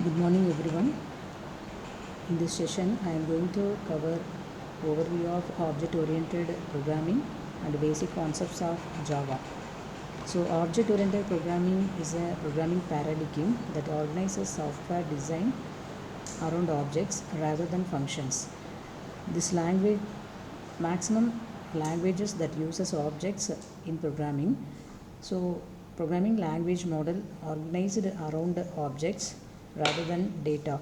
Good morning everyone. In this session I am going to cover overview of object oriented programming and basic concepts of Java. So object oriented programming is a programming paradigm that organizes software design around objects rather than functions. This language maximum languages that uses objects in programming. So programming language model organized around objects rather than data.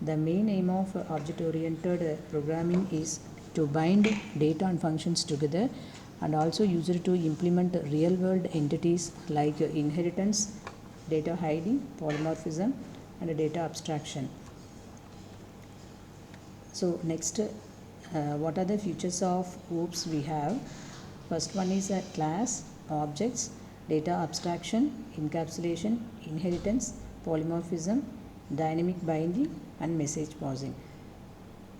The main aim of object oriented programming is to bind data and functions together and also use it to implement real world entities like inheritance, data hiding, polymorphism and data abstraction. So next, what are the features of OOPS we have? First one is a class, objects, data abstraction, encapsulation, inheritance, polymorphism, dynamic binding and message pausing.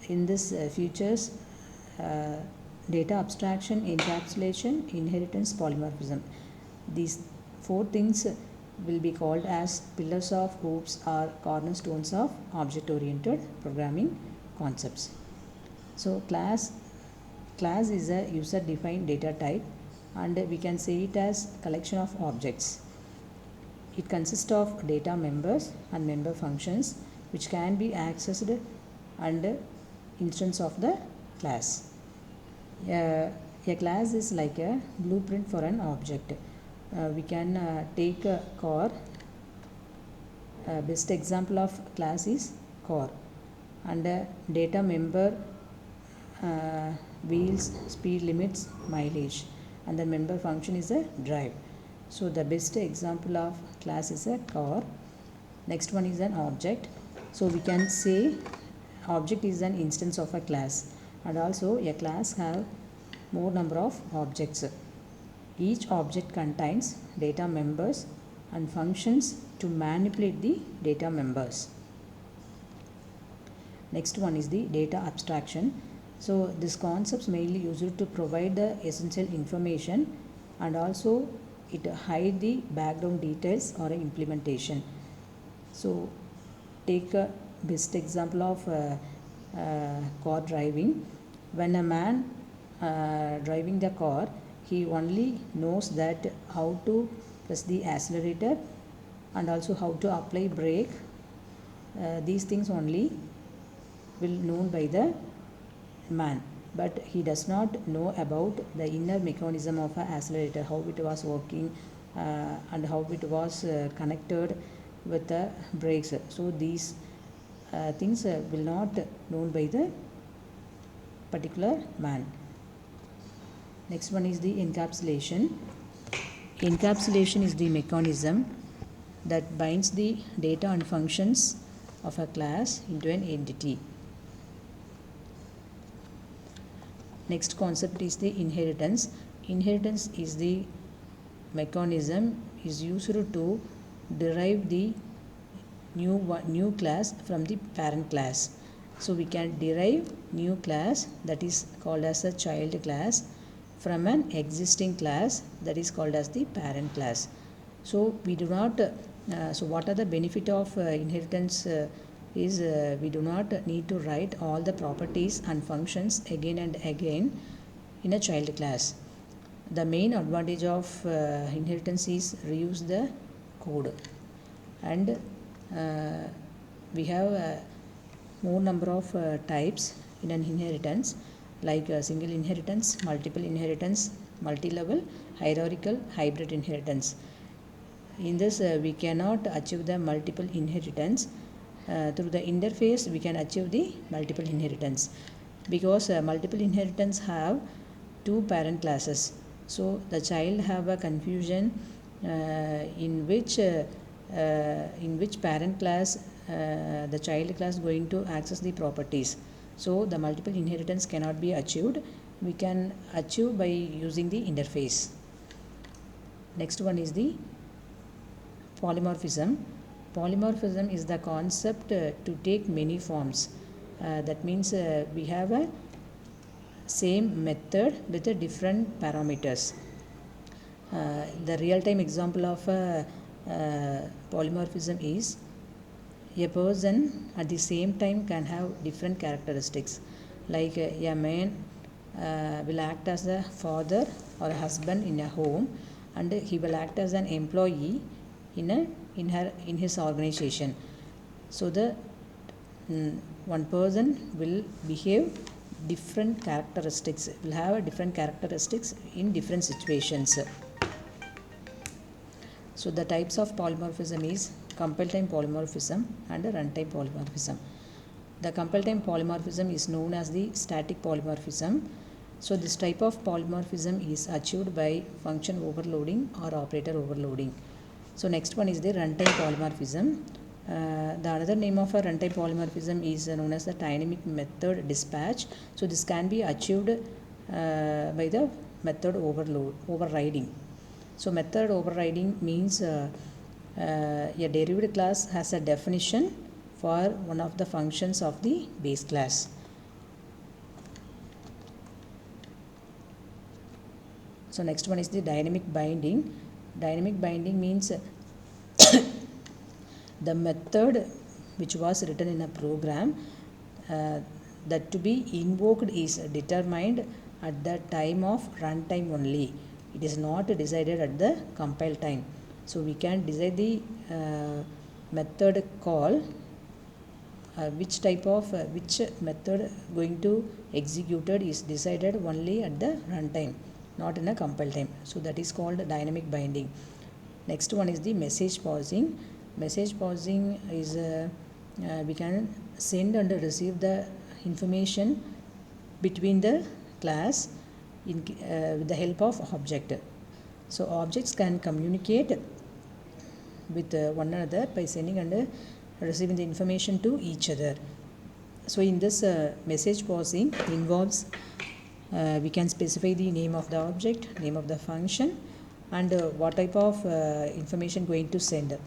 In this features, uh, data abstraction, encapsulation, inheritance, polymorphism. These four things will be called as pillars of OOPS or cornerstones of object-oriented programming concepts. So class is a user defined data type and we can say it as collection of objects. It consists of data members and member functions which can be accessed under instance of the class. A class is like a blueprint for an object. We can take a car. Best example of class is car and data member, wheels, speed limits, mileage, and the member function is a drive. So the best example of class is a car. Next one is an object. So we can say object is an instance of a class and also a class have more number of objects. Each object contains data members and functions to manipulate the data members. Next one is the data abstraction. So this concepts mainly used to provide the essential information and also it hide the background details or implementation. So take a best example of car driving. When a man driving the car, he only knows that how to press the accelerator and also how to apply brake. These things only will known by the man, but he does not know about the inner mechanism of an accelerator, how it was working and how it was connected with the brakes. So these things will not known by the particular man. Next one is the encapsulation. Encapsulation is the mechanism that binds the data and functions of a class into an entity. Next concept is the inheritance. Inheritance is the mechanism is used to derive the new class from the parent class. So we can derive new class that is called as a child class from an existing class that is called as the parent class. So we do not so what are the benefit of inheritance is we do not need to write all the properties and functions again and again in a child class. The main advantage of inheritance is reuse the code and we have more number of types in an inheritance like single inheritance, multiple inheritance, multi-level, hierarchical, hybrid inheritance. In this we cannot achieve the multiple inheritance. Through the interface we can achieve the multiple inheritance because multiple inheritance have two parent classes. So the child have a confusion in which parent class the child class going to access the properties. So the multiple inheritance cannot be achieved. We can achieve by using the interface. Next one is the polymorphism. Polymorphism is the concept to take many forms. That means we have a same method with different parameters. The real-time example of polymorphism is a person at the same time can have different characteristics, like a man will act as a father or a husband in a home, and he will act as an employee in his organization. So the one person will behave different characteristics, will have different characteristics in different situations. So the types of polymorphism is compile time polymorphism and runtime polymorphism. The compile time polymorphism is known as the static polymorphism. So this type of polymorphism is achieved by function overloading or operator overloading. So next one is the runtime polymorphism. The another name of a runtime polymorphism is known as the dynamic method dispatch. So this can be achieved by the method overriding. So method overriding means a derived class has a definition for one of the functions of the base class. So next one is the dynamic binding. Dynamic binding means the method which was written in a program that to be invoked is determined at the time of runtime only. It is not decided at the compile time. So we can decide the method call, which method going to executed is decided only at the runtime, not in a compile time. So that is called dynamic binding. Next one is the message pausing. Message pausing is we can send and receive the information between the class with the help of object. So objects can communicate with one another by sending and receiving the information to each other. So in this message pausing involves we can specify the name of the object, name of the function, and what type of information going to send.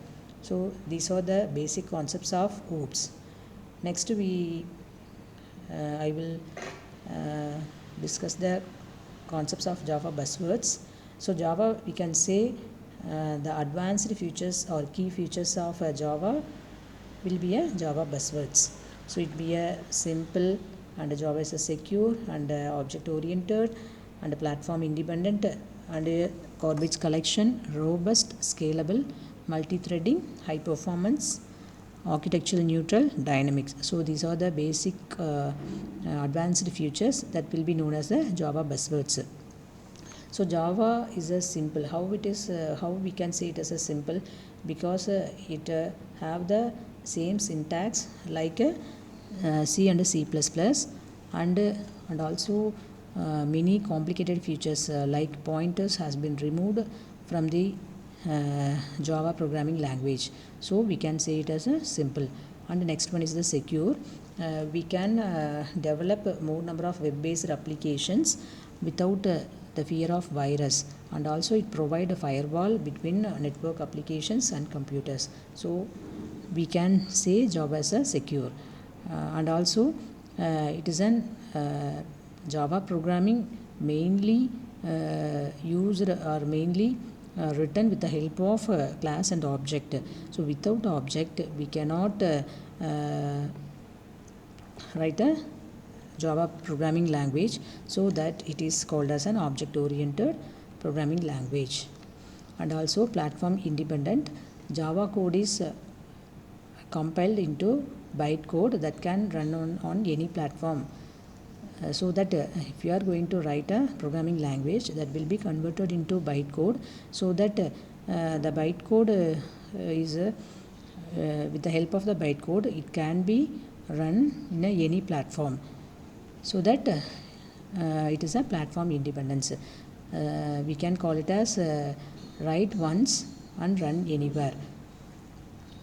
So these are the basic concepts of OOPS. Next I will discuss the concepts of Java buzzwords. So Java, we can say the advanced features or key features of Java will be a Java buzzwords. So it be a simple, and Java is a secure and object oriented and platform independent and a garbage collection, robust, scalable, multi-threading, high performance, architectural neutral, dynamics. So these are the basic advanced features that will be known as the Java buzzwords. So Java is a simple. How we can say it as a simple? Because it have the same syntax like C and C++, and also many complicated features like pointers has been removed from the Java programming language. So we can say it as a simple. And the next one is the secure. We can develop more number of web-based applications without the fear of virus, and also it provide a firewall between network applications and computers. So we can say Java as a secure. And also it is an Java programming mainly used or mainly written with the help of class and object. So without object we cannot write a Java programming language, so that it is called as an object oriented programming language. And also platform independent. Java code is compiled into bytecode that can run on any platform. So that if you are going to write a programming language, that will be converted into bytecode, so that the bytecode is with the help of the bytecode it can be run in any platform, so that it is a platform independence. We can call it as write once and run anywhere.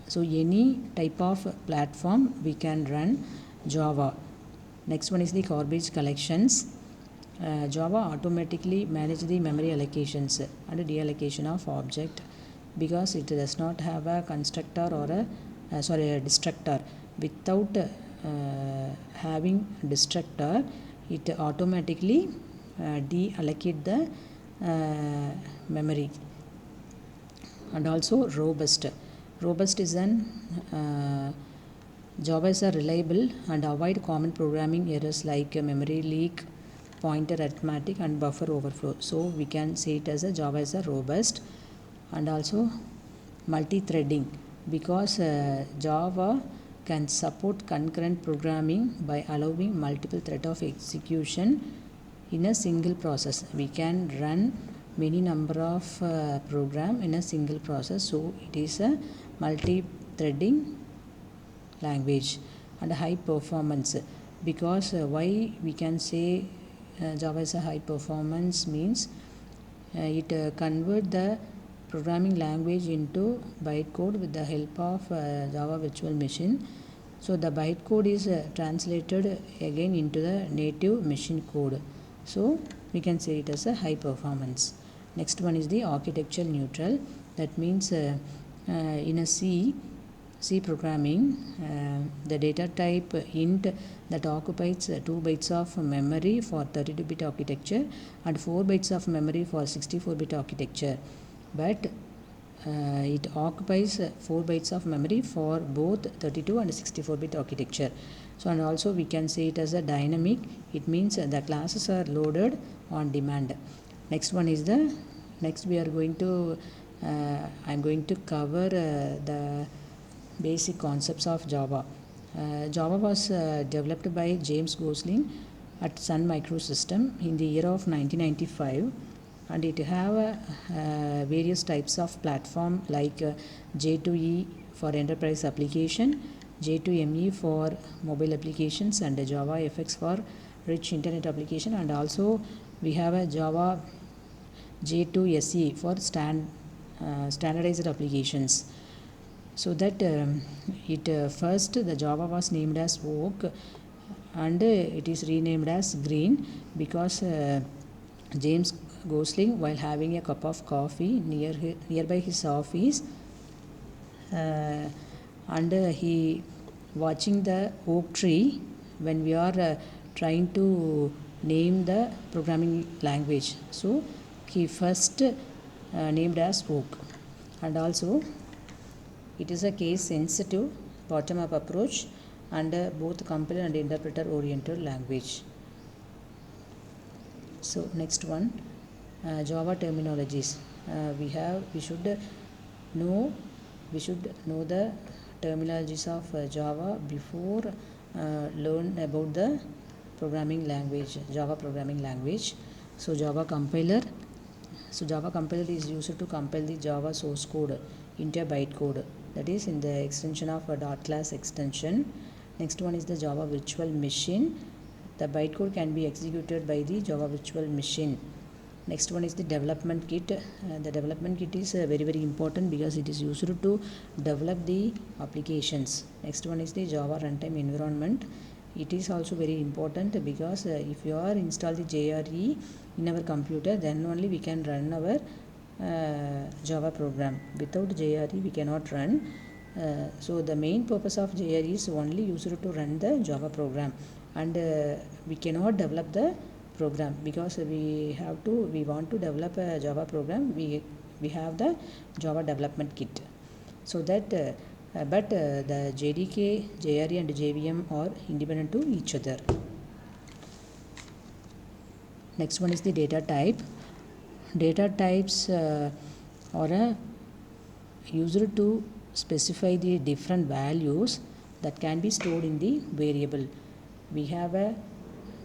So any type of platform we can run Java. Next one is the garbage collections. Java automatically manage the memory allocations and deallocation of object, because it does not have a constructor or a destructor. Without having destructor, it automatically deallocate the memory. And also robust is an Java is a reliable and avoid common programming errors like memory leak, pointer arithmetic and buffer overflow. So we can say it as a Java is a robust. And also multi-threading, because Java can support concurrent programming by allowing multiple thread of execution in a single process. We can run many number of program in a single process, so it is a multi-threading language. And high performance, because why we can say Java is a high performance means it convert the programming language into bytecode with the help of Java virtual machine. So the bytecode is translated again into the native machine code. So we can say it as a high performance. Next one is the architecture neutral. That means in a C programming, the data type int that occupies 2 bytes of memory for 32-bit architecture and 4 bytes of memory for 64-bit architecture. But it occupies 4 bytes of memory for both 32 and 64-bit architecture. So and also we can say it as a dynamic. It means the classes are loaded on demand. Next one is next we are going to I'm going to cover the basic concepts of Java. Java was developed by James Gosling at Sun Microsystem in the year of 1995, and it have various types of platform like J2E for enterprise application, J2ME for mobile applications, and Java FX for rich internet application, and also we have a Java J2SE for standardized applications. So that first the Java was named as Oak, and it is renamed as Green because James Gosling, while having a cup of coffee nearby his office, and he watching the oak tree when we are trying to name the programming language. So he first named as Oak. And also it is a case sensitive bottom up approach and both compiler and interpreter oriented language. So next one, Java terminologies. We should know the terminologies of Java before learn about the programming language, Java programming language. So Java compiler is used to compile the Java source code into a bytecode, that is in the extension of a dot class extension. Next one is the Java virtual machine. The bytecode can be executed by the Java virtual machine. Next one is the development kit. The development kit is very important because it is used to develop the applications. Next one is the Java runtime environment. It is also very important because if you are install the JRE in our computer, then only we can run our Java program. Without JRE we cannot run. So the main purpose of JRE is only used to run the Java program, and we cannot develop the program because we want to develop a Java program. We have the Java development kit. So that but the JDK, JRE and JVM are independent to each other. Next one is the data type. Data types are used to specify the different values that can be stored in the variable. We have a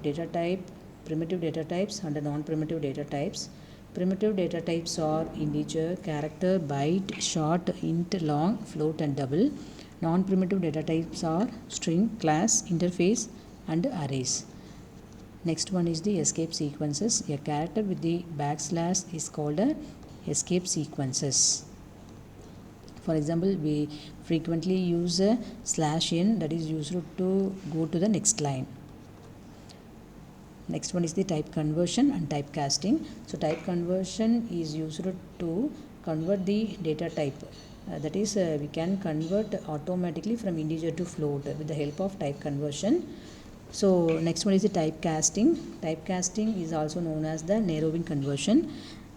data type, primitive data types and non-primitive data types. Primitive data types are integer, character, byte, short, int, long, float and double. Non-primitive data types are string, class, interface and arrays. Next one is the escape sequences. A character with the backslash is called a escape sequences. For example, we frequently use a /n that is used to go to the next line. Next one is the type conversion and typecasting. So type conversion is used to convert the data type. That is, we can convert automatically from integer to float with the help of type conversion. So next one is the typecasting. Typecasting is also known as the narrowing conversion.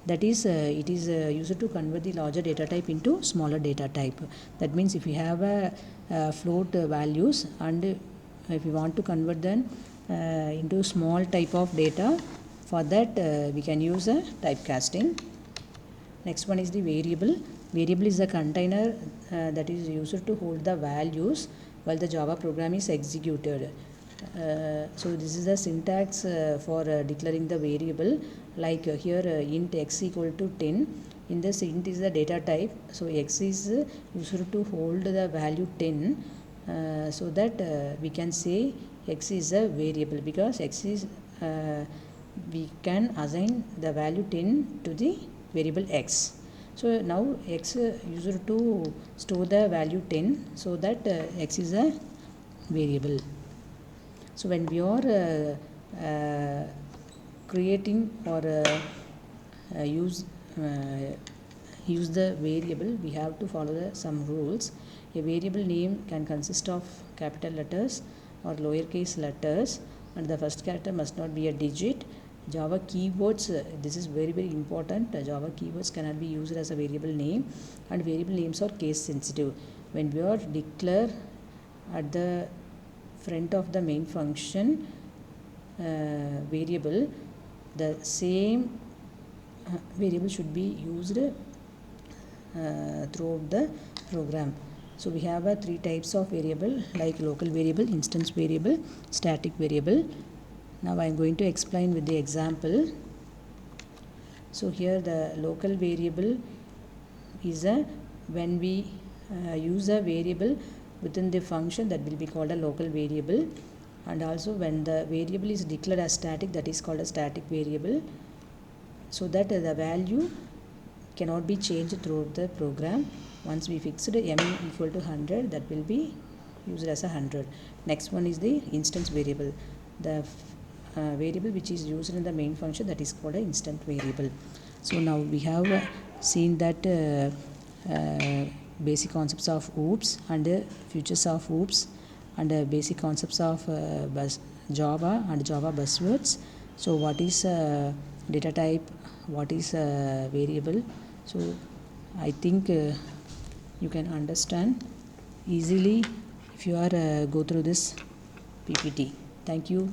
that is it is used to convert the larger data type into smaller data type. That means if you have a float values and if you want to convert them into small type of data, for that we can use a typecasting. Next one is the variable. Variable is a container that is used to hold the values while the Java program is executed. So this is the syntax for declaring the variable, like here int x equal to 10. In this int is the data type, so x is used to hold the value 10, so that we can say x is a variable, because x is we can assign the value 10 to the variable x. So now x used to store the value 10, so that x is a variable. So when we are creating or use the variable, we have to follow some rules. A variable name can consist of capital letters or lowercase letters, and the first character must not be a digit. Java keywords, this is very important. Java keywords cannot be used as a variable name, and variable names are case sensitive. When we are declare at the front of the main function variable, the same variable should be used throughout the program. So we have three types of variable, like local variable, instance variable, static variable. Now I am going to explain with the example. So here the local variable is when we use a variable within the function, that will be called a local variable, and also when the variable is declared as static, that is called a static variable, so that the value cannot be changed throughout the program. Once we fixed m equal to 100, that will be used as 100. Next one is the instance variable, the variable which is used in the main function, that is called an instant variable. So now we have seen that basic concepts of OOPs and futures of OOPs, and basic concepts of Java and Java buzzwords. So what is data type, what is variable? So I think you can understand easily if you are go through this PPT. Thank you.